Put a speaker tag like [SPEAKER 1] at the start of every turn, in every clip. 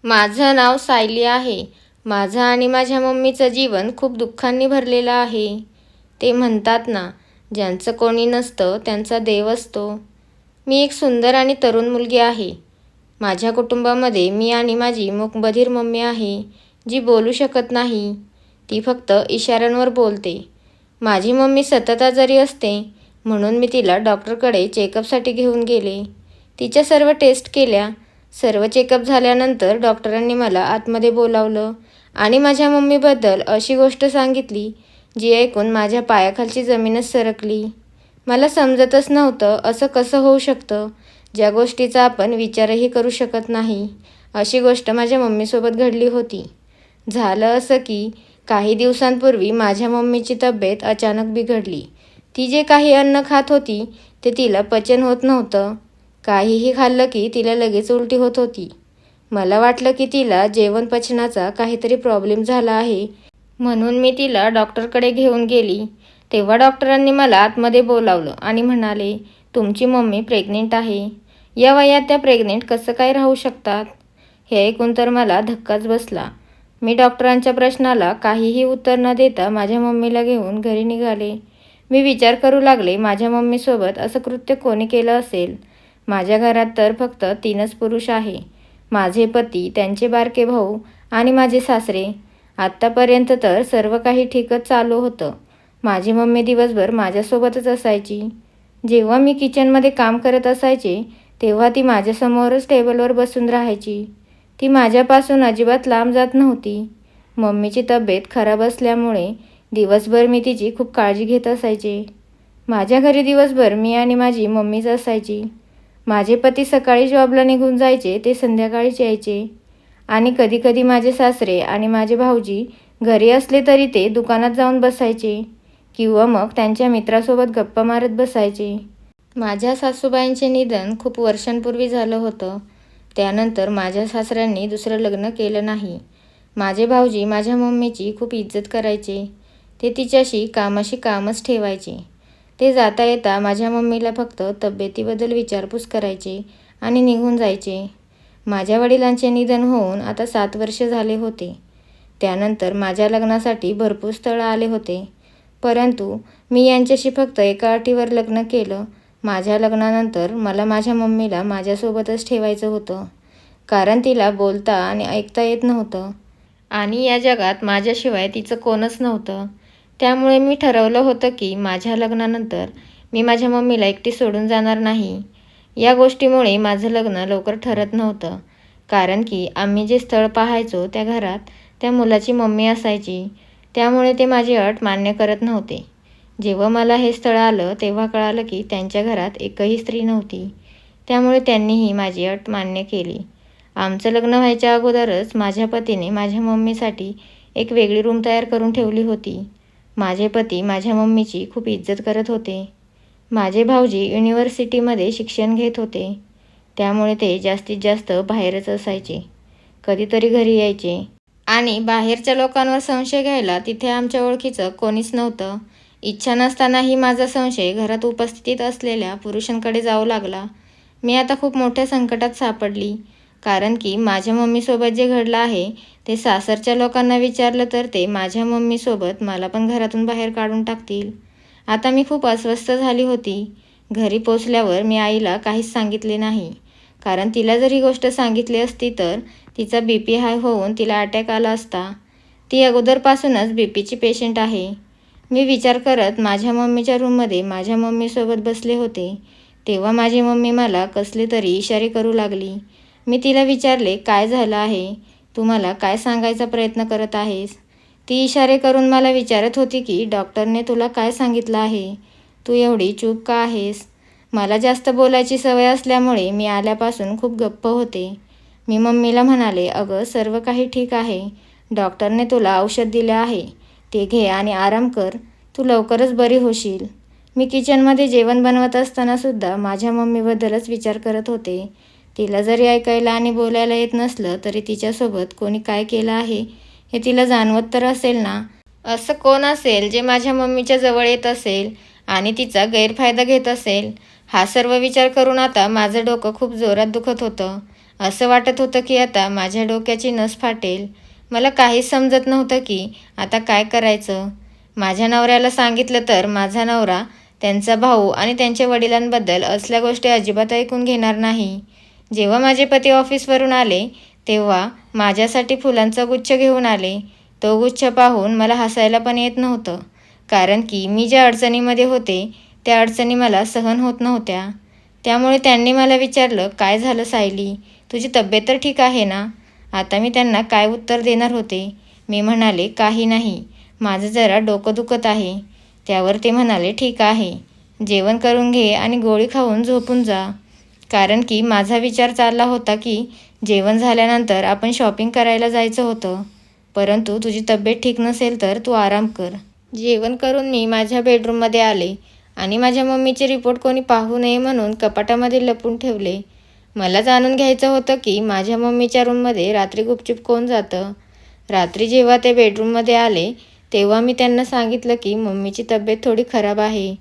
[SPEAKER 1] माझं नाव सायली आहे. माझं आणि माझ्या मम्मीचं जीवन खूप दुःखांनी भरलेलं आहे. ते म्हणतात ना, ज्यांचं कोणी नसतं त्यांचा देव असतो. मी एक सुंदर आणि तरुण मुलगी आहे. माझ्या कुटुंबामध्ये मी आणि माझी मूकबधीर मम्मी आहे, जी बोलू शकत नाही. ती फक्त इशाऱ्यांवर बोलते. माझी मम्मी सतत आजारी असते, म्हणून मी तिला डॉक्टरकडे चेकअपसाठी घेऊन गेले. तिच्या सर्व टेस्ट केल्या. सर्व चेकअप झाल्यानंतर डॉक्टरांनी मला आतमध्ये बोलावलं आणि माझ्या मम्मीबद्दल अशी गोष्ट सांगितली, जी ऐकून माझ्या पायाखालची जमीनच सरकली. मला समजतच नव्हतं असं कसं होऊ शकतं, ज्या गोष्टीचा आपण विचारही करू शकत नाही. अशी गोष्ट माझ्या मम्मीसोबत घडली होती. झालं असं की काही दिवसांपूर्वी माझ्या मम्मीची तब्येत अचानक बिघडली. ती जे काही अन्न खात होती ते तिला पचन होत नव्हतं. काहीही खाल्लं की तिला लगेच उलटी होत होती. मला वाटलं की तिला जेवण पचनाचा काहीतरी प्रॉब्लेम झाला आहे, म्हणून मी तिला डॉक्टरकडे घेऊन गेली. तेव्हा डॉक्टरांनी मला आतमध्ये बोलावलं आणि म्हणाले, तुमची मम्मी प्रेग्नेंट आहे. या वयात त्या प्रेग्नेंट कसं काय राहू शकतात? हे ऐकून तर मला धक्काच बसला. मी डॉक्टरांच्या प्रश्नाला काहीही उत्तर न देता माझ्या मम्मीला घेऊन घरी निघाले. मी विचार करू लागले, माझ्या मम्मीसोबत असं कृत्य कोणी केलं असेल. माझ्या घरात तर फक्त 3च पुरुष आहे. माझे पती, त्यांचे बारके भाऊ आणि माझे सासरे. आत्तापर्यंत तर सर्व काही ठीकच चालू होतं. माझी मम्मी दिवसभर माझ्यासोबतच असायची. जेव्हा मी किचनमध्ये काम करत असायचे, तेव्हा ती माझ्यासमोरच टेबलवर बसून राहायची. ती माझ्यापासून अजिबात लांब जात नव्हती. मम्मीची तब्येत खराब असल्यामुळे दिवसभर मी तिची खूप काळजी घेत असायचे. माझ्या घरी दिवसभर मी आणि माझी मम्मीच असायची. माझे पती सकाळी जॉबला निघून जायचे, ते संध्याकाळीच यायचे. आणि कधीकधी माझे सासरे आणि माझे भाऊजी घरी असले तरी ते दुकानात जाऊन बसायचे किंवा मग त्यांच्या मित्रासोबत गप्पा मारत बसायचे. माझ्या सासूबाईंचे निधन खूप वर्षांपूर्वी झालं होतं. त्यानंतर माझ्या सासऱ्यांनी दुसरं लग्न केलं नाही. माझे भाऊजी माझ्या मम्मीची खूप इज्जत करायचे. ते तिच्याशी कामाशी कामच ठेवायचे. ते जाता येता माझ्या मम्मीला फक्त तब्येतीबद्दल विचारपूस करायचे आणि निघून जायचे. माझ्या वडिलांचे निधन होऊन आता 7 वर्ष झाले होते. त्यानंतर माझ्या लग्नासाठी भरपूर स्थळं आले होते, परंतु मी यांच्याशी फक्त एका अटीवर लग्न केलं. माझ्या लग्नानंतर मला माझ्या मम्मीला माझ्यासोबतच ठेवायचं होतं, कारण तिला बोलता आणि ऐकता येत नव्हतं आणि या जगात माझ्याशिवाय तिचं कोणच नव्हतं. त्यामुळे मी ठरवलं होतं की माझ्या लग्नानंतर मी माझ्या मम्मीला एकटी सोडून जाणार नाही. या गोष्टीमुळे माझं लग्न लवकर ठरत नव्हतं, कारण की आम्ही जे स्थळ पाहायचो त्या घरात त्या मुलाची मम्मी असायची. त्यामुळे ते माझी अट मान्य करत नव्हते. जेव्हा मला हे स्थळ आलं तेव्हा कळालं की त्यांच्या घरात एकही स्त्री नव्हती. त्यामुळे त्यांनीही माझी अट मान्य केली. आमचं लग्न व्हायच्या अगोदरच माझ्या पतीने माझ्या मम्मीसाठी एक वेगळी रूम तयार करून ठेवली होती. माझे पती माझ्या मम्मीची खूप इज्जत करत होते. माझे भाऊजी युनिव्हर्सिटीमध्ये शिक्षण घेत होते, त्यामुळे ते जास्तीत जास्त बाहेरच असायचे. कधीतरी घरी यायचे आणि बाहेरच्या लोकांवर संशय घ्यायला तिथे आमच्या ओळखीचं कोणीच नव्हतं. इच्छा नसतानाही माझा संशय घरात उपस्थित असलेल्या पुरुषांकडे जाऊ लागला. मी आता खूप मोठ्या संकटात सापडली, कारण की माझ्या मम्मीसोबत जे घडलं आहे ते सासरच्या लोकांना विचारलं तर ते माझ्या मम्मीसोबत मला पण घरातून बाहेर काढून टाकतील. आता मी खूप अस्वस्थ झाली होती. घरी पोचल्यावर मी आईला काहीच सांगितले नाही, कारण तिला जर ही गोष्ट सांगितली असती तर तिचा BP हाय होऊन तिला अटॅक आला असता. ती अगोदरपासूनच BPची पेशंट आहे. मी विचार करत माझ्या मम्मीच्या रूममध्ये माझ्या मम्मीसोबत बसले होते, तेव्हा माझी मम्मी मला कसले तरी इशारे करू लागली. मी तिला विचारले, काय झालं आहे? तू मला काय सांगायचा प्रयत्न करत आहेस? ती इशारे करून मला विचारत होती की डॉक्टरने तुला काय सांगितलं आहे? तू एवढी चूप का आहेस? मला जास्त बोलायची सवय असल्यामुळे मी आल्यापासून खूप गप्प होते. मी मम्मीला म्हणाले, अगं सर्व काही ठीक आहे. डॉक्टरने तुला औषध दिले आहे, ते घे आणि आराम कर. तू लवकरच बरी होशील. मी किचनमध्ये जेवण बनवत असतानासुद्धा माझ्या मम्मीबद्दलच विचार करत होते. तिला जरी ऐकायला आणि बोलायला येत नसलं तरी तिच्यासोबत कोणी काय केलं आहे हे तिला जाणवत तर असेल ना. असं कोण असेल जे माझ्या मम्मीच्या जवळ येत असेल आणि तिचा गैरफायदा घेत असेल? हा सर्व विचार करून आता माझं डोकं खूप जोरात दुखत होतं असं वाटत होतं की आता माझ्या डोक्याची नस फाटेल. मला काहीच समजत नव्हतं की आता काय करायचं. माझ्या नवऱ्याला सांगितलं तर माझा नवरा त्यांचा भाऊ आणि त्यांच्या वडिलांबद्दल असल्या गोष्टी अजिबात ऐकून घेणार नाही. जेव्हा माझे पती ऑफिसवरून आले तेव्हा माझ्यासाठी फुलांचा गुच्छ घेऊन आले. तो गुच्छ पाहून मला हसायला पण येत नव्हतं, कारण की मी ज्या अडचणीमध्ये होते त्या अडचणी मला सहन होत नव्हत्या. त्यामुळे त्यांनी मला विचारलं, काय झालं सायली, तुझी तब्येत तर ठीक आहे ना? आता मी त्यांना काय उत्तर देणार होते. मी म्हणाले, काही नाही, माझं जरा डोकं दुखत आहे. त्यावर ते म्हणाले, ठीक आहे, जेवण करून घे आणि गोळी खाऊन झोपून जा. कारण की माझा विचार चालला होता की जेवण झाल्यानंतर आपण शॉपिंग करायला जायचं होतं. परंतु तुझी तब्येत ठीक नसेल तर तू आराम कर. जेवण करून मी माझ्या बेडरूममध्ये आले आणि माझ्या मम्मीचे रिपोर्ट कोणी पाहू नये म्हणून कपाटामध्ये लपून ठेवले. मला जाणून घ्यायचं होतं की माझ्या मम्मीच्या रूममध्ये रात्री गुपचूप कोण जातं. रात्री जेव्हा ते बेडरूममध्ये आले तेव्हा मी त्यांना सांगितलं की मम्मीची तब्येत थोडी खराब आहे.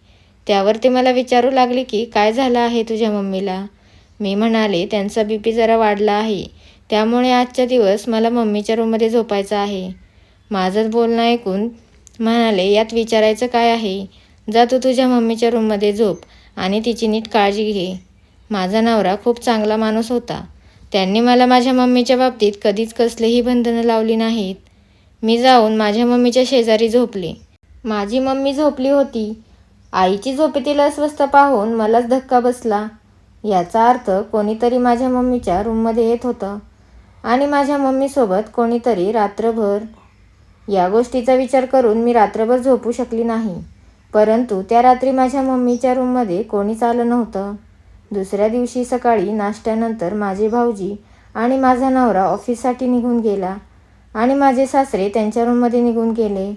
[SPEAKER 1] त्यावर ते मला विचारू लागले की काय झालं आहे तुझ्या मम्मीला? मी म्हणाले, त्यांचा BP जरा वाढला आहे, त्यामुळे आजच्या दिवस मला मम्मीच्या रूममध्ये झोपायचं आहे. माझंच बोलणं ऐकून म्हणाले, यात विचारायचं काय आहे? जा तू तुझ्या मम्मीच्या रूममध्ये झोप आणि तिची नीट काळजी घे. माझा नवरा खूप चांगला माणूस होता. त्यांनी मला माझ्या मम्मीच्या बाबतीत कधीच कसलेही बंधनं लावली नाहीत. मी जाऊन माझ्या मम्मीच्या शेजारी झोपले. माझी मम्मी झोपली होती. आईची झोपेतील अस्वस्थ पाहून मलाच धक्का बसला. याचा अर्थ कोणीतरी माझ्या मम्मीच्या रूममध्ये येत होतं आणि माझ्या मम्मीसोबत कोणीतरी रात्रभर. या गोष्टीचा विचार करून मी रात्रभर झोपू शकली नाही. परंतु त्या रात्री माझ्या मम्मीच्या रूममध्ये कोणीच आलं नव्हतं. दुसऱ्या दिवशी सकाळी नाश्त्यानंतर माझे भाऊजी आणि माझा नवरा ऑफिससाठी निघून गेला आणि माझे सासरे त्यांच्या रूममध्ये निघून गेले.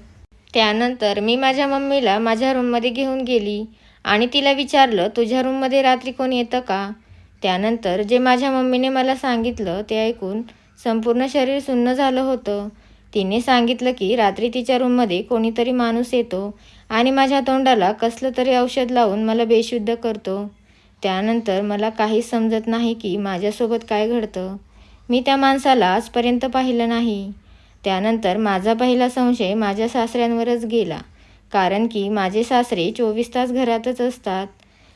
[SPEAKER 1] त्यानंतर मी माझ्या मम्मीला माझ्या रूममध्ये घेऊन गेली आणि तिला विचारलं, तुझ्या रूममध्ये रात्री कोण येतं का? त्यानंतर जे माझ्या मम्मीने मला सांगितलं ते ऐकून संपूर्ण शरीर सुन्न झालं होतं. तिने सांगितलं की रात्री तिच्या रूममध्ये कोणीतरी माणूस येतो आणि माझ्या तोंडाला कसलं तरी औषध लावून मला बेशुद्ध करतो. त्यानंतर मला काहीच समजत नाही की माझ्यासोबत काय घडतं. मी त्या माणसाला आजपर्यंत पाहिलं नाही. त्यानंतर माझा पहिला संशय माझ्या सासऱ्यांवरच गेला, कारण की माझे सासरे 24 तास घरातच असतात.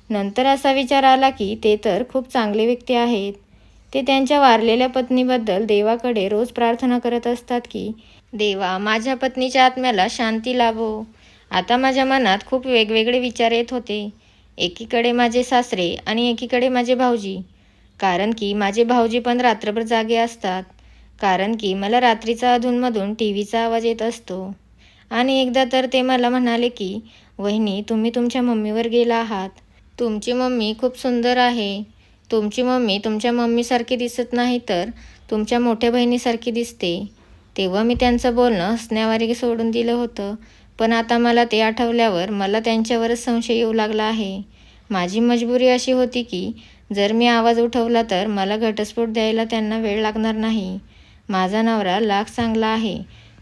[SPEAKER 1] नंतर असा विचार आला की ते तर खूप चांगले व्यक्ती आहेत. ते त्यांच्या वारलेल्या पत्नीबद्दल देवाकडे रोज प्रार्थना करत असतात की देवा, माझ्या पत्नीच्या आत्म्याला शांती लाभो. आता माझ्या मनात खूप वेगवेगळे विचार येत होते. एकीकडे माझे सासरे आणि एकीकडे माझे भाऊजी, कारण की माझे भाऊजी पण रात्रभर जागे असतात. कारण की मला रात्रीचा अधूनमधून टीव्हीचा आवाज येत असतो. आणि एकदा तर ते मला म्हणाले की वहिनी, तुम्ही तुमच्या मम्मीवर गेला आहात. तुमची मम्मी खूप सुंदर आहे. तुमची मम्मी तुमच्या मम्मीसारखी दिसत नाही तर तुमच्या मोठ्या बहिणीसारखी दिसते. तेव्हा मी त्यांचं बोलणं हसण्यावारे सोडून दिलं होतं. पण आता मला ते आठवल्यावर मला त्यांच्यावरच संशय येऊ लागला आहे. माझी मजबुरी अशी होती की जर मी आवाज उठवला तर मला घटस्फोट द्यायला त्यांना वेळ लागणार नाही. माझा नवरा लाख चांगला आहे,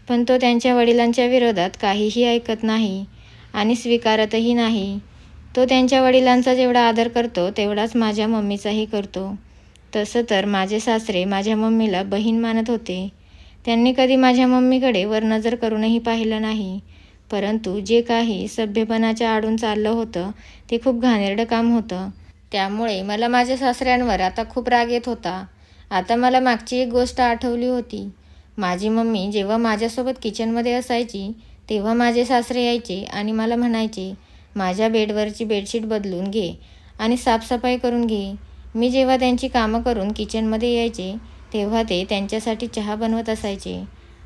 [SPEAKER 1] पण तो त्यांच्या वडिलांच्या विरोधात काहीही ऐकत नाही आणि स्वीकारतही नाही. तो त्यांच्या वडिलांचा जेवढा आदर करतो तेवढाच माझ्या मम्मीचाही करतो. तसं तर माझे सासरे माझ्या मम्मीला बहीण मानत होते. त्यांनी कधी माझ्या मम्मीकडे वर नजर करूनही पाहिलं नाही. परंतु जे काही सभ्यपणाच्या आडून चाललं होतं ते खूप घाणेरडं काम होतं. त्यामुळे मला माझ्या सासऱ्यांवर आता खूप राग येत होता. आता मला मागची एक गोष्ट आठवली होती. माझी मम्मी जेव्हा माझ्यासोबत किचनमध्ये असायची तेव्हा माझे सासरे यायचे आणि मला म्हणायचे, माझ्या बेडवरची बेडशीट बदलून घे आणि साफसफाई करून घे. मी जेव्हा त्यांची कामं करून किचनमध्ये यायचे तेव्हा ते त्यांच्यासाठी चहा बनवत असायचे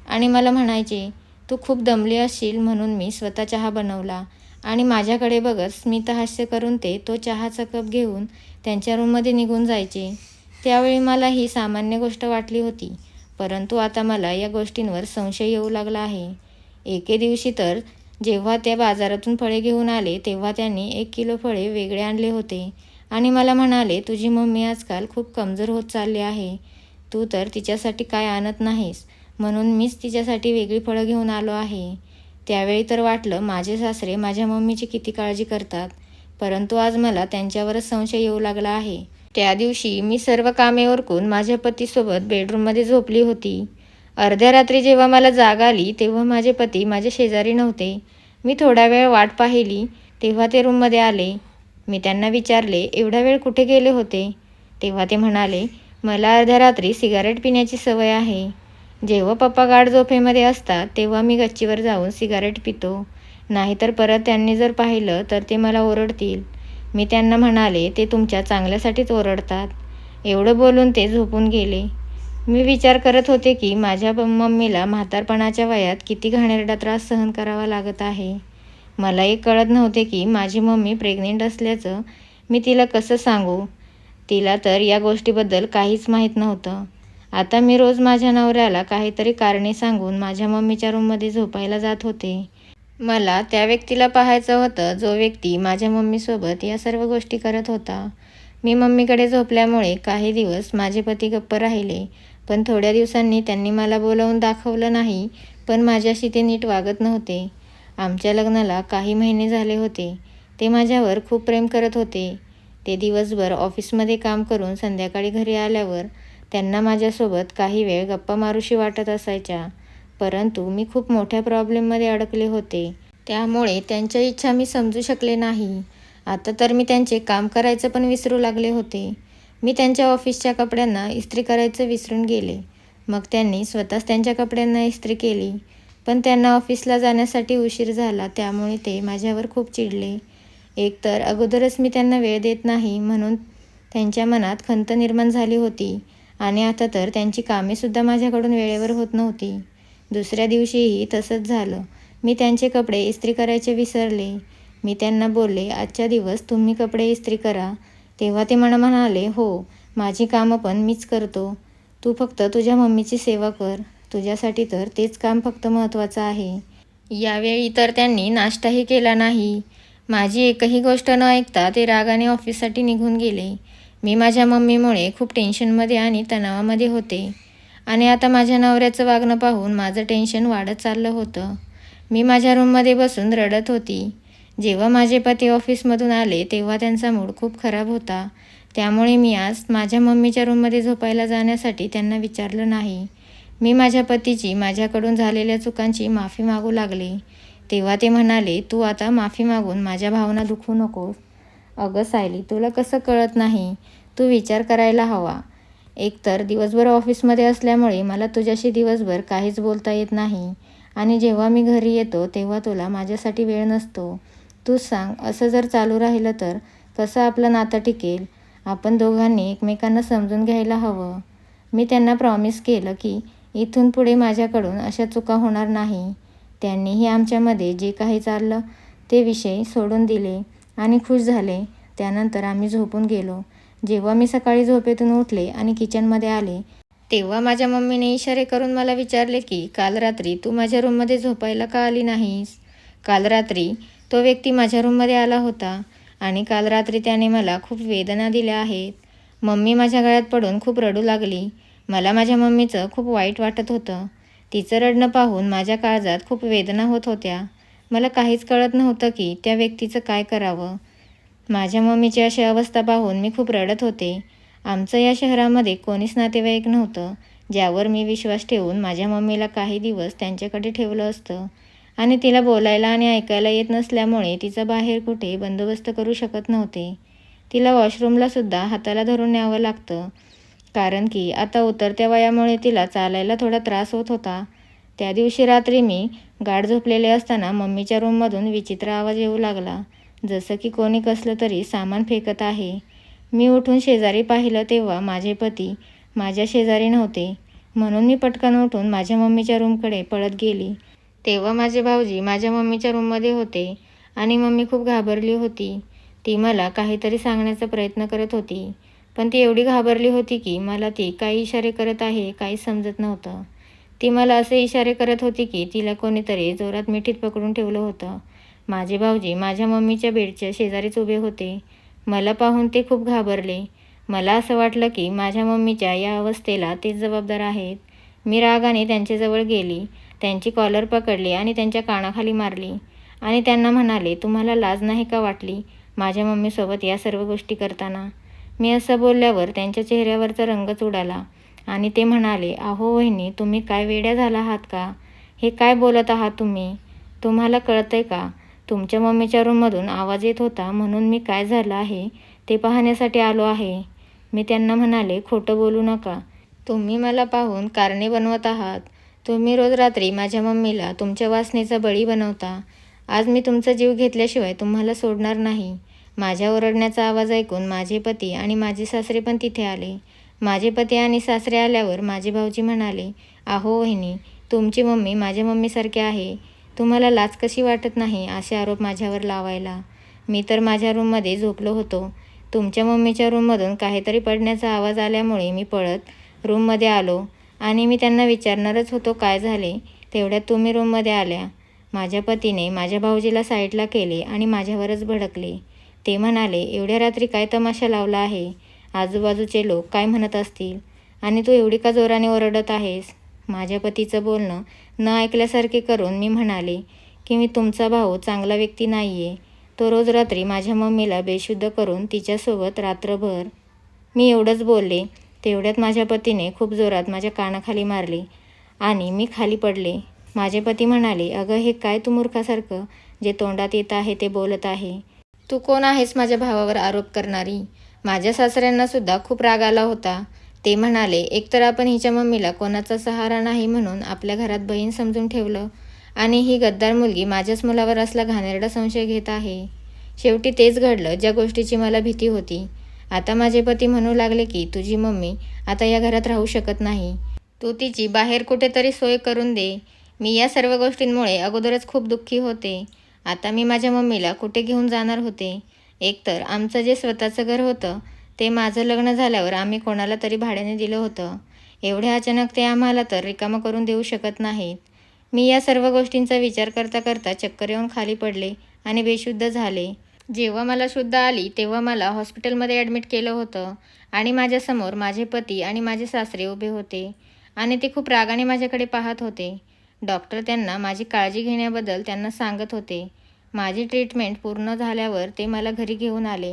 [SPEAKER 1] आणि मला म्हणायचे, तू खूप दमली असशील म्हणून मी स्वतः चहा बनवला. आणि माझ्याकडे बघत स्मितहास्य करून ते तो चहाचा कप घेऊन त्यांच्या रूममध्ये निघून जायचे. त्यावेळी मला ही सामान्य गोष्ट वाटली होती, परंतु आता मला या गोष्टींवर संशय येऊ लागला आहे. एके दिवशी तर जेव्हा त्या बाजारातून फळे घेऊन आले तेव्हा त्यांनी 1 किलो फळे वेगळे आणले होते आणि मला म्हणाले, तुझी मम्मी आजकाल खूप कमजोर होत चालली आहे. तू तर तिच्यासाठी काय आणत नाहीस, म्हणून मीच तिच्यासाठी वेगळी फळं घेऊन आलो आहे. त्यावेळी तर वाटलं माझे सासरे माझ्या मम्मीची किती काळजी करतात, परंतु आज मला त्यांच्यावरच संशय येऊ लागला आहे. त्या दिवशी मी सर्व कामे उरकून माझ्या पतीसोबत बेडरूममध्ये झोपली होती. अर्ध्या रात्री जेव्हा मला जाग आली तेव्हा माझे पती माझ्या शेजारी नव्हते. मी थोडा वेळ वाट पाहिली तेव्हा ते रूममध्ये आले. मी त्यांना विचारले, एवढा वेळ कुठे गेले होते? तेव्हा ते म्हणाले, मला अर्ध्या रात्री सिगारेट पिण्याची सवय आहे. जेव्हा पप्पा गाढ झोपेमध्ये असतात तेव्हा मी गच्चीवर जाऊन सिगारेट पितो. नाहीतर परत त्यांनी जर पाहिलं तर ते मला ओरडतील. मी त्यांना म्हणाले, ते तुमच्या चांगल्यासाठीच ओरडतात. एवढं बोलून ते झोपून गेले. मी विचार करत होते की माझ्या मम्मीला म्हातारपणाच्या वयात किती घाणेरडा त्रास सहन करावा लागत आहे. मला एक कळत नव्हते की माझी मम्मी प्रेग्नेंट असल्याचं मी तिला कसं सांगू. तिला तर या गोष्टीबद्दल काहीच माहीत नव्हतं. आता मी रोज माझ्या नवऱ्याला काहीतरी कारणे सांगून माझ्या मम्मीच्या रूममध्ये झोपायला जात होते. मला त्या व्यक्तीला पाहायचं होतं जो व्यक्ती माझ्या मम्मीसोबत या सर्व गोष्टी करत होता. मी मम्मीकडे झोपल्यामुळे काही दिवस माझे पती गप्प राहिले, पण थोड्या दिवसांनी त्यांनी मला बोलावून दाखवलं नाही, पण माझ्याशी ते नीट वागत नव्हते. आमच्या लग्नाला काही महिने झाले होते. ते माझ्यावर खूप प्रेम करत होते. ते दिवसभर ऑफिसमध्ये काम करून संध्याकाळी घरी आल्यावर त्यांना माझ्यासोबत काही वेळ गप्पा मारूशी वाटत असायच्या, परंतु मी खूप मोठ्या प्रॉब्लेममध्ये अडकले होते. त्यामुळे त्यांच्या इच्छा मी समजू शकले नाही. आता तर मी त्यांचे काम करायचं पण विसरू लागले होते. मी त्यांच्या ऑफिसच्या कपड्यांना इस्त्री करायचं विसरून गेले. मग त्यांनी स्वतःच त्यांच्या कपड्यांना इस्त्री केली, पण त्यांना ऑफिसला जाण्यासाठी उशीर झाला, त्यामुळे ते माझ्यावर खूप चिडले. एकतर अगोदरच मी त्यांना वेळ देत नाही म्हणून त्यांच्या मनात खंत निर्माण झाली होती, आणि आता तर त्यांची कामेसुद्धा माझ्याकडून वेळेवर होत नव्हती. दुसऱ्या दिवशीही तसंच झालं. मी त्यांचे कपडे इस्त्री करायचे विसरले. मी त्यांना बोलले, आजच्या दिवस तुम्ही कपडे इस्त्री करा. तेव्हा ते मला म्हणाले, हो, माझी कामं पण मीच करतो. तू फक्त तुझ्या मम्मीची सेवा कर. तुझ्यासाठी तर तेच काम फक्त महत्त्वाचं आहे. यावेळी तर त्यांनी नाश्ताही केला नाही. माझी एकही गोष्ट न ऐकता ते रागाने ऑफिससाठी निघून गेले. मी माझ्या मम्मीमुळे खूप टेन्शनमध्ये आणि तणावामध्ये होते, आणि आता माझ्या नवऱ्याचं वागणं पाहून माझं टेन्शन वाढत चाललं होतं. मी माझ्या रूममध्ये बसून रडत होती. जेव्हा माझे पती ऑफिसमधून आले तेव्हा त्यांचा मूड खूप खराब होता. त्यामुळे मी आज माझ्या मम्मीच्या रूममध्ये झोपायला जाण्यासाठी त्यांना विचारलं नाही. मी माझ्या पतीची माझ्याकडून झालेल्या चुकांची माफी मागू लागले. तेव्हा ते म्हणाले, तू आता माफी मागून माझ्या भावना दुखवू नकोस. अगं सायली, तुला कसं कळत नाही? तू विचार करायला हवा. एकतर दिवसभर ऑफिसमध्ये असल्यामुळे मला तुझ्याशी दिवसभर काहीच बोलता येत नाही, आणि जेव्हा मी घरी येतो तेव्हा तुला माझ्यासाठी वेळ नसतो. तूच सांग, असं जर चालू राहिलं तर कसं आपलं नातं टिकेल? आपण दोघांनी एकमेकांना समजून घ्यायला हवं. मी त्यांना प्रॉमिस केलं की इथून पुढे माझ्याकडून अशा चुका होणार नाही. त्यांनीही आमच्यामध्ये जे काही चाललं ते विषय सोडून दिले आणि खुश झाले. त्यानंतर आम्ही झोपून गेलो. जेव्हा मी सकाळी झोपेतून उठले आणि किचनमध्ये आले तेव्हा माझ्या मम्मीने इशारे करून मला विचारले की काल रात्री तू माझ्या रूममध्ये झोपायला का आली नाहीस? काल रात्री तो व्यक्ती माझ्या रूममध्ये आला होता, आणि काल रात्री त्याने मला खूप वेदना दिल्या आहेत. मम्मी माझ्या गळ्यात पडून खूप रडू लागली. मला माझ्या मम्मीचं खूप वाईट वाटत होतं. तिचं रडणं पाहून माझ्या काळजात खूप वेदना होत होत्या. मला काहीच कळत नव्हतं की त्या व्यक्तीचं काय करावं. माझ्या मम्मीची अशी अवस्था पाहून मी खूप रडत होते. आमचं या शहरामध्ये कोणीच नातेवाईक नव्हतं ज्यावर मी विश्वास ठेवून माझ्या मम्मीला काही दिवस त्यांच्याकडे ठेवलं असतं, आणि तिला बोलायला आणि ऐकायला येत नसल्यामुळे तिचा बाहेर कुठे बंदोबस्त करू शकत नव्हते. तिला वॉशरूमलासुद्धा हाताला धरून न्यावं लागतं, कारण की आता उतरत्या वयामुळे तिला चालायला थोडा त्रास होत होता. त्या दिवशी रात्री मी गाढ झोपलेले असताना मम्मीच्या रूममधून विचित्र आवाज येऊ लागला, जसं की कोणी कसलं तरी सामान फेकत आहे. मी उठून शेजारी पाहिलं तेव्हा माझे पती माझ्या शेजारी नव्हते, म्हणून मी पटकन उठून माझ्या मम्मीच्या रूमकडे पळत गेली. तेव्हा माझे भाऊजी माझ्या मम्मीच्या रूममध्ये होते, आणि मम्मी खूप घाबरली होती. ती मला काहीतरी सांगण्याचा प्रयत्न करत होती, पण ती एवढी घाबरली होती की मला ती काही इशारे करत आहे काहीच समजत नव्हतं. ती मला असे इशारे करत होती की तिला कोणीतरी जोरात मिठीत पकडून ठेवलं होतं. माझे भाऊजी माझ्या मम्मीच्या बेडच्या शेजारीच उभे होते. मला पाहून ते खूप घाबरले. मला असं वाटलं की माझ्या मम्मीच्या या अवस्थेला तेच जबाबदार आहेत. मी रागाने त्यांच्याजवळ गेली, त्यांची कॉलर पकडली आणि त्यांच्या कानाखाली मारली, आणि त्यांना म्हणाले, तुम्हाला लाज नाही का वाटली माझ्या मम्मीसोबत या सर्व गोष्टी करताना? मी असं बोलल्यावर त्यांच्या चेहऱ्यावरचा रंगच उडाला आणि ते म्हणाले, अहो वहिनी, तुम्ही काय वेड्या झाला आहात का? हे काय बोलत आहात तुम्ही? तुम्हाला कळतंय का? तुमच्या मम्मीच्या रूममधून आवाज येत होता म्हणून मी काय झालं आहे ते पाहण्यासाठी आलो आहे. मी त्यांना म्हणाले, खोटं बोलू नका. तुम्ही मला पाहून कारणे बनवत आहात. तुम्ही रोज रात्री माझ्या मम्मीला तुमच्या वासनेचा बळी बनवता. आज मी तुमचा जीव घेतल्याशिवाय तुम्हाला सोडणार नाही. माझ्या ओरडण्याचा आवाज ऐकून माझे पती आणि माझे सासरे पण तिथे आले. माझे पती आणि सासरे आल्यावर माझे भाऊजी म्हणाले, अहो वहिनी, तुमची मम्मी माझ्या मम्मीसारखी आहे. तुम्हाला लाज कशी वाटत नाही असे आरोप माझ्यावर लावायला? मी तर माझ्या रूममध्ये झोपलो होतो. तुमच्या मम्मीच्या रूममधून काहीतरी पडण्याचा आवाज आल्यामुळे मी पळत रूममध्ये आलो आणि मी त्यांना विचारणारच होतो काय झाले, तेवढ्यात तुम्ही रूममध्ये आल्या. माझ्या पतीने माझ्या भाऊजीला साईडला केले आणि माझ्यावरच भडकले. ते म्हणाले, एवढ्या रात्री काय तमाशा लावला आहे? आजूबाजूचे लोक काय म्हणत असतील आणि तू एवढी का जोराने ओरडत आहेस? माझ्या पतीचं बोलणं न ऐकल्यासारखे करून मी म्हणाले की मी तुमचा भाऊ चांगला व्यक्ती नाही आहे. तो रोज रात्री माझ्या मम्मीला बेशुद्ध करून तिच्यासोबत रात्रभर. मी एवढंच बोलले. तेवढ्यात माझ्या पतीने खूप जोरात माझ्या कानाखाली मारले आणि मी खाली पडले. माझे पती म्हणाले, अगं हे काय तू मूर्खासारखं जे तोंडात येत आहे ते बोलत आहे? तू कोण आहेस माझ्या भावावर आरोप करणारी? माझ्या सासऱ्यांनासुद्धा खूप राग आला होता. ते म्हणाले, एकतर आपण हिच्या मम्मीला कोणाचा सहारा नाही म्हणून आपल्या घरात बहीण समजून ठेवलं आणि ही गद्दार मुलगी माझ्याच मुलावर असला घाणेरडा संशय घेत आहे. शेवटी तेच घडलं ज्या गोष्टीची मला भीती होती. आता माझे पती म्हणू लागले की तुझी मम्मी आता या घरात राहू शकत नाही. तू तिची बाहेर कुठेतरी सोय करून दे. मी या सर्व गोष्टींमुळे अगोदरच खूप दुःखी होते. आता मी माझ्या मम्मीला कुठे घेऊन जाणार होते? एकतर आमचं जे स्वतःचं घर होतं ते माझं लग्न झाल्यावर आम्ही कोणाला तरी भाड्याने दिलं होतं. एवढ्या अचानक ते आम्हाला तर रिकामं करून देऊ शकत नाहीत. मी या सर्व गोष्टींचा विचार करता करता चक्कर येऊन खाली पडले आणि बेशुद्ध झाले. जेव्हा मला शुद्ध आली तेव्हा मला हॉस्पिटलमध्ये ॲडमिट केलं होतं आणि माझ्यासमोर माझे पती आणि माझे सासरे उभे होते आणि ते खूप रागाने माझ्याकडे पाहत होते. डॉक्टर त्यांना माझी काळजी घेण्याबद्दल त्यांना सांगत होते. माझी ट्रीटमेंट पूर्ण झाल्यावर ते मला घरी घेऊन आले.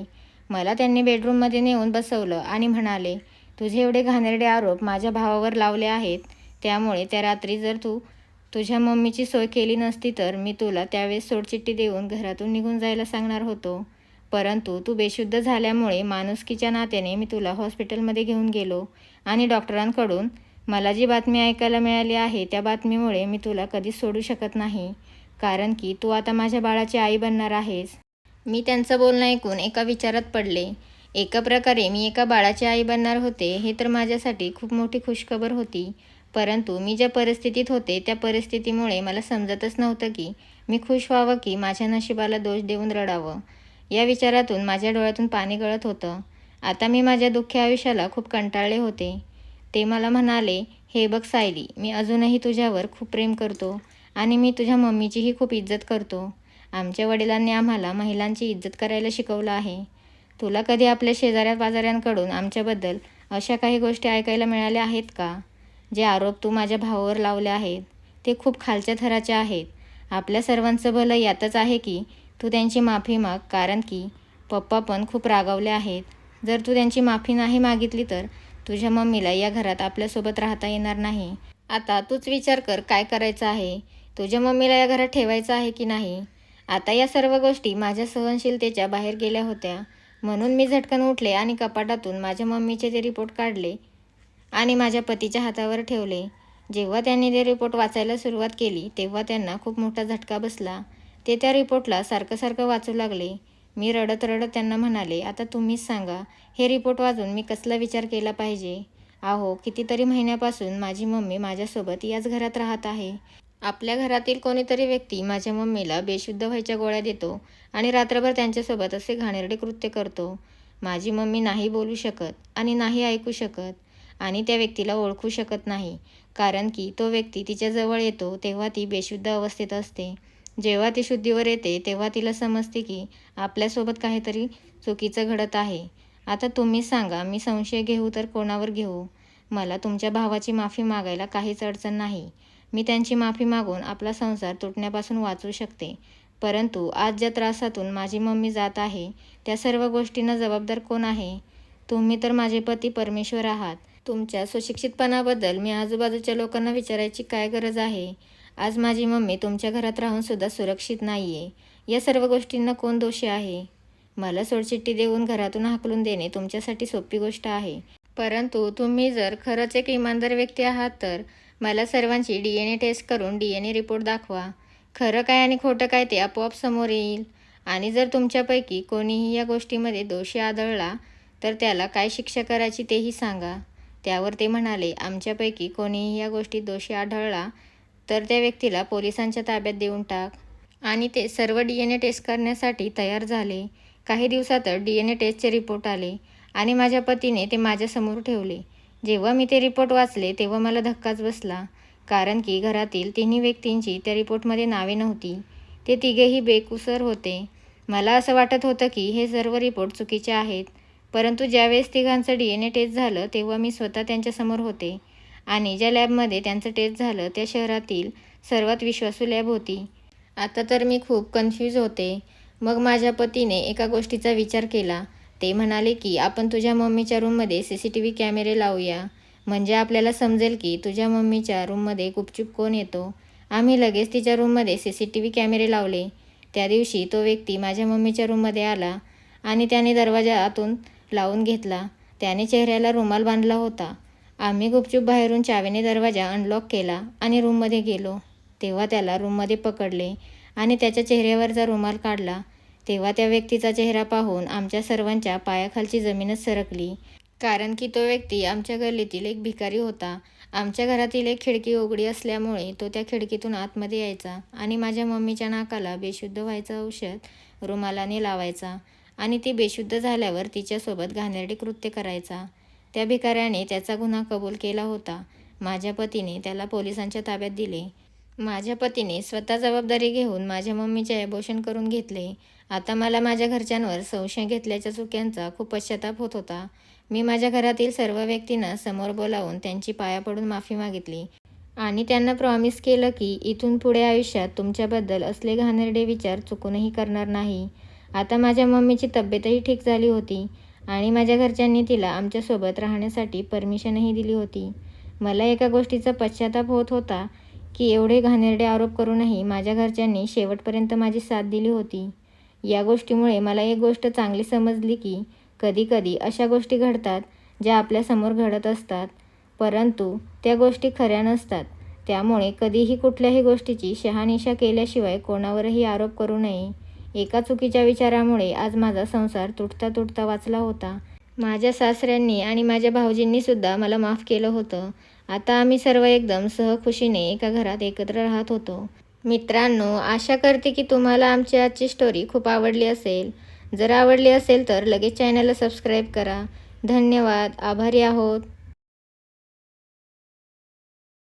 [SPEAKER 1] मला त्यांनी बेडरूममध्ये नेऊन बसवलं आणि म्हणाले, तुझे एवढे घाणेरडे आरोप माझ्या भावावर लावले आहेत, त्यामुळे त्या रात्री जर तू तुझ्या मम्मीची सोय केली नसती तर मी तुला त्यावेळेस सोडचिठ्ठी देऊन घरातून निघून जायला सांगणार होतो. परंतु तू बेशुद्ध झाल्यामुळे माणुसकीच्या नात्याने मी तुला हॉस्पिटलमध्ये घेऊन गेलो आणि डॉक्टरांकडून मला जी बातमी ऐकायला मिळाली आहे त्या बातमीमुळे मी तुला कधीच सोडू शकत नाही, कारण की तू आता माझ्या बाळाची आई बनणार आहेस. मी त्यांचं बोलणं ऐकून एका विचारात पडले. एका प्रकारे मी एका बाळाची आई बनणार होते हे तर माझ्यासाठी खूप मोठी खुशखबर होती. परंतु मी ज्या परिस्थितीत होते त्या परिस्थितीमुळे मला समजतच नव्हतं की मी खुश व्हावं की माझ्या नशिबाला दोष देऊन रडावं. या विचारातून माझ्या डोळ्यातून पाणी गळत होतं. आता मी माझ्या दुःखी आयुष्याला खूप कंटाळले होते. ते मला म्हणाले, हे बघ सायली, मी अजूनही तुझ्यावर खूप प्रेम करतो आणि मी तुझ्या मम्मीचीही खूप इज्जत करतो. आमच्या वडिलांनी आम्हाला महिलांची इज्जत करायला शिकवलं आहे. तुला कधी आपल्या शेजाऱ्या पाजाऱ्यांकडून आमच्याबद्दल अशा काही गोष्टी ऐकायला मिळाल्या आहेत का? जे आरोप तू माझ्या भावावर लावले आहेत ते खूप खालच्या थराचे आहेत. आपल्या सर्वांचं भलं यातच आहे की तू त्यांची माफी माग, कारण की पप्पा पण खूप रागावले आहेत. जर तू त्यांची माफी नाही मागितली तर तुझ्या मम्मीला या घरात आपल्यासोबत राहता येणार नाही. आता तूच विचार कर काय करायचं आहे. तुझ्या मम्मीला या घरात ठेवायचं आहे की नाही? आता या सर्व गोष्टी माझ्या सहनशीलतेच्या बाहेर गेल्या होत्या. म्हणून मी झटकन उठले आणि कपाटातून माझ्या मम्मीचे ते रिपोर्ट काढले आणि माझ्या पतीच्या हातावर ठेवले. जेव्हा त्यांनी ते रिपोर्ट वाचायला सुरुवात केली तेव्हा त्यांना खूप मोठा झटका बसला. ते त्या रिपोर्टला सारखं सारखं वाचू लागले. मी रडत रडत त्यांना म्हणाले, आता तुम्हीच सांगा, हे रिपोर्ट वाचून मी कसला विचार केला पाहिजे? अहो, कितीतरी महिन्यापासून माझी मम्मी माझ्यासोबत याच घरात राहत आहे. आपल्या घरातील कोणीतरी व्यक्ती माझ्या मम्मीला बेशुद्ध व्हायच्या गोळ्या देतो आणि रात्रभर त्यांच्यासोबत असे घाणेरडे कृत्य करतो. माझी मम्मी नाही बोलू शकत आणि नाही ऐकू शकत आणि त्या व्यक्तीला ओळखू शकत नाही, कारण की तो व्यक्ती तिच्याजवळ येतो तेव्हा ती बेशुद्ध अवस्थेत असते. जेव्हा ती शुद्धीवर येते तेव्हा तिला समजते की आपल्यासोबत काहीतरी चुकीचं घडत आहे. आता तुम्हीच सांगा, मी संशय घेऊ तर कोणावर घेऊ? मला तुमच्या भावाची माफी मागायला काहीच अडचण नाही. मी त्यांची माफी मागून आपला संसार तुटण्यापासून वाचवू शकते. परंतु आज ज्या त्रासातून माझी मम्मी जात आहे त्या सर्व गोष्टींना जबाबदार कोण आहे? तुम्ही तर माझे पती परमेश्वर आहात. तुमच्या सुशिक्षितपणाबद्दल मी आजूबाजूच्या लोकांना विचारायची काय गरज आहे? आज माझी मम्मी तुमच्या घरात राहूनसुद्धा सुरक्षित नाही आहे. या सर्व गोष्टींना कोण दोषी आहे? मला सोडचिठ्ठी देऊन घरातून हाकलून देणे तुमच्यासाठी सोपी गोष्ट आहे. परंतु तुम्ही जर खरंच एक इमानदार व्यक्ती आहात तर मला सर्वांची DNA टेस्ट करून DNA रिपोर्ट दाखवा. खरं काय आणि खोटं काय ते आपोआप समोर येईल. आणि जर तुमच्यापैकी कोणीही या गोष्टीमध्ये दोषी आढळला तर त्याला काय शिक्षा करायची तेही सांगा. त्यावर ते म्हणाले, आमच्यापैकी कोणीही या गोष्टीत दोषी आढळला तर त्या व्यक्तीला पोलिसांच्या ताब्यात देऊन टाक. आणि ते सर्व DNA टेस्ट करण्यासाठी तयार झाले. काही दिवसातच DNA टेस्टचे रिपोर्ट आले आणि माझ्या पतीने ते माझ्यासमोर ठेवले. जेव्हा मी ते रिपोर्ट वाचले तेव्हा मला धक्काच बसला. कारण की घरातील तिन्ही व्यक्तींची त्या रिपोर्टमध्ये नावे नव्हती. ते तिघेही बेकसूर होते. मला असं वाटत होतं की हे सर्व रिपोर्ट चुकीचे आहेत. परंतु ज्यावेळेस तिघांचं DNA टेस्ट झालं तेव्हा मी स्वतः त्यांच्यासमोर होते. आणि ज्या लॅबमध्ये त्यांचं टेस्ट झालं त्या शहरातील सर्वात विश्वासू लॅब होती. आता तर मी खूप कन्फ्यूज होते. मग माझ्या पतीने एका गोष्टीचा विचार केला. ते म्हणाले की आपण तुझ्या मम्मीच्या रूममध्ये CCTV कॅमेरे लावूया. म्हणजे आपल्याला समजेल की तुझ्या मम्मीच्या रूममध्ये गुपचूप कोण येतो. आम्ही लगेच तिच्या रूममध्ये CCTV कॅमेरे लावले. त्या दिवशी तो व्यक्ती माझ्या मम्मीच्या रूममध्ये आला आणि त्याने दरवाजा आतून लावून घेतला. त्याने चेहऱ्याला रुमाल बांधला होता. आम्ही गुपचूप बाहेरून चावीने दरवाजा अनलॉक केला आणि रूममध्ये गेलो. तेव्हा त्याला रूममध्ये पकडले आणि त्याच्या चेहऱ्यावरचा रुमाल काढला. तेव्हा त्या व्यक्तीचा चेहरा पाहून आमच्या सर्वांच्या पायाखालची जमीनच सरकली. कारण की तो व्यक्ती आमच्या गल्लीतील एक भिकारी होता. आमच्या घरातील एक खिडकी उघडी असल्यामुळे तो त्या खिडकीतून आतमध्ये यायचा आणि माझ्या मम्मीच्या नाकाला बेशुद्ध व्हायचं औषध रुमालाने लावायचा आणि ती बेशुद्ध झाल्यावर तिच्यासोबत घाणेरडे कृत्य करायचा. त्या भिकाऱ्याने त्याचा गुन्हा कबूल केला होता. माझ्या पतीने त्याला पोलिसांच्या ताब्यात दिले. माझ्या पतीने स्वतः जबाबदारी घेऊन माझ्या मम्मीचे ॲबॉर्शन करून घेतले. आता मला माझ्या घरच्यांवर संशय घेतल्याच्या चुक्यांचा खूप पश्चाताप होत होता. मी माझ्या घरातील सर्व व्यक्तींना समोर बोलावून त्यांची पाया पडून माफी मागितली आणि त्यांना प्रॉमिस केलं की इथून पुढे आयुष्यात तुमच्याबद्दल असले घाणेरडे विचार चुकूनही करणार नाही. आता माझ्या मम्मीची तब्येतही ठीक झाली होती आणि माझ्या घरच्यांनी तिला आमच्यासोबत राहण्यासाठी परमिशनही दिली होती. मला एका गोष्टीचा पश्चाताप होत होता की एवढे घाणेरडे आरोप करूनही माझ्या घरच्यांनी शेवटपर्यंत माझी साथ दिली होती. या गोष्टीमुळे मला एक गोष्ट चांगली समजली की कधीकधी अशा गोष्टी घडतात ज्या आपल्यासमोर घडत असतात, परंतु त्या गोष्टी खऱ्या नसतात. त्यामुळे कधीही कुठल्याही गोष्टीची शहानिशा केल्याशिवाय कोणावरही आरोप करू नये. एका चुकीच्या विचारामुळे आज माझा संसार तुटता तुटता वाचला होता. माझ्या सासऱ्यांनी आणि माझ्या भाऊजींनी सुद्धा मला माफ केलं होतं. आता आम्ही सर्व एकदम सहखुशीने एका घरात एकत्र राहत होतो. मित्रांनो, आशा करते की तुम्हाला आमची आजची स्टोरी खूप आवडली असेल. जर आवडली असेल तर लगेच चॅनलला सबस्क्राईब करा. धन्यवाद. आभारी आहोत.